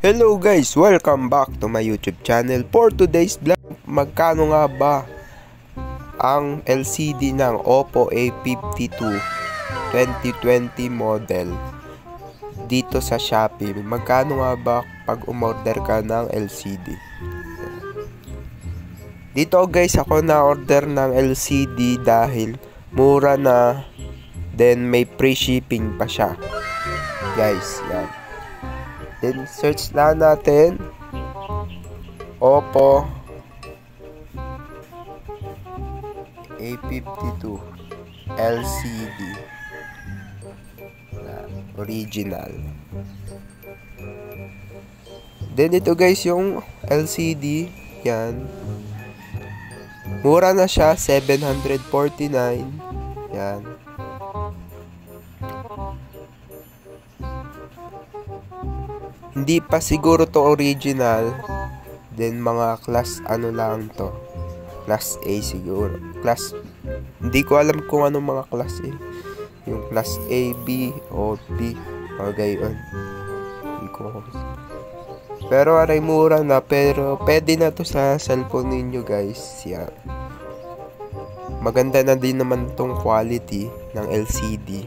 Hello guys! Welcome back to my YouTube channel. For today's vlog, magkano nga ba ang LCD ng Oppo A52 2020 model dito sa Shopee? Magkano nga ba pag umorder ka ng LCD? Dito guys, ako na-order ng LCD dahil mura na, then may free shipping pa siya. Guys, yan. Then search lang natin Oppo A52 LCD original. Then ito guys yung LCD, yan. Mura na siya, 749. Yan. Hindi pa siguro to original. Then mga class ano lang to. Class A siguro. Hindi ko alam kung anong mga class A. Yung class A, B, o B. Mga gayon. Hindi ko. Pero aray mura na. Pero pwede na to sa cellphone ninyo guys. Yan. Maganda na din naman tong quality ng LCD.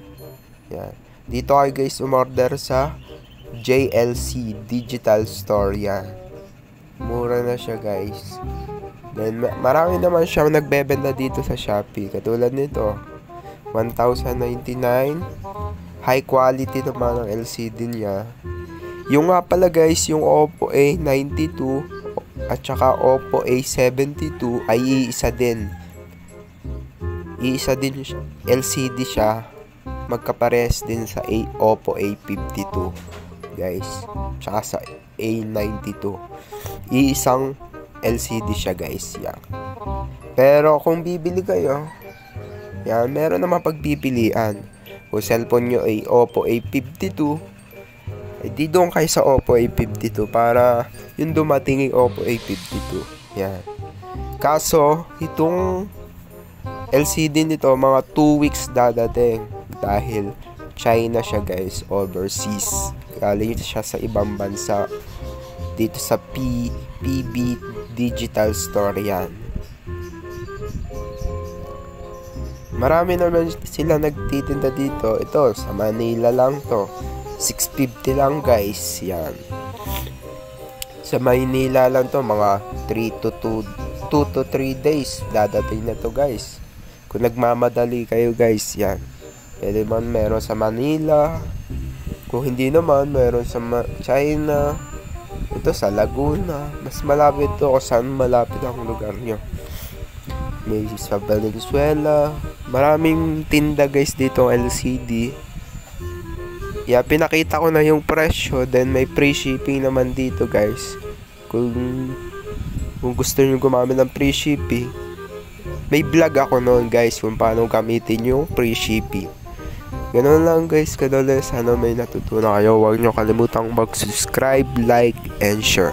Yan. Dito kayo guys umorder sa JLC Digital Store, yan. Mura na siya guys. Then marami naman siya nagbebenta dito sa Shopee. Katulad nito 1,099. High quality naman ang LCD niya. Yung nga pala guys, yung Oppo A92 at saka Oppo A72 ay iisa din. Iisa din LCD siya. Magkapares din sa Oppo A52 guys, tsaka sa A92. Iisang LCD siya guys, yan. Pero kung bibili kayo, yan, meron naman pagpipilian. Kung cellphone nyo ay Oppo A52, ay di doon kayo sa Oppo A52 para yung dumating yung Oppo A52, yan. Kaso itong LCD nito mga 2 weeks dadating dahil China siya guys, overseas. Galing siya sa ibang bansa. Dito sa PB Digital Store, yan. Marami naman sila nagtitinda dito. Ito, sa Manila lang to. 650 lang guys, yan. Sa Manila lang to, mga 2 to 3 days dadating na to guys. Kung nagmamadali kayo guys, yan. Pwede man meron sa Manila. Kung hindi naman, meron sa China. Ito sa Laguna. Mas malapit to kung saan malapit ang lugar nyo. May sa Venezuela. Maraming tinda guys dito LCD. Yeah, pinakita ko na yung presyo. Then may free shipping naman dito guys. Kung gusto nyo gumamit ng free shipping, may vlog ako noon guys kung paano gamitin yung free shipping. Ganun lang guys, kadali. Sana may natutunan kayo. Huwag nyo kalimutang mag-subscribe, like, and share.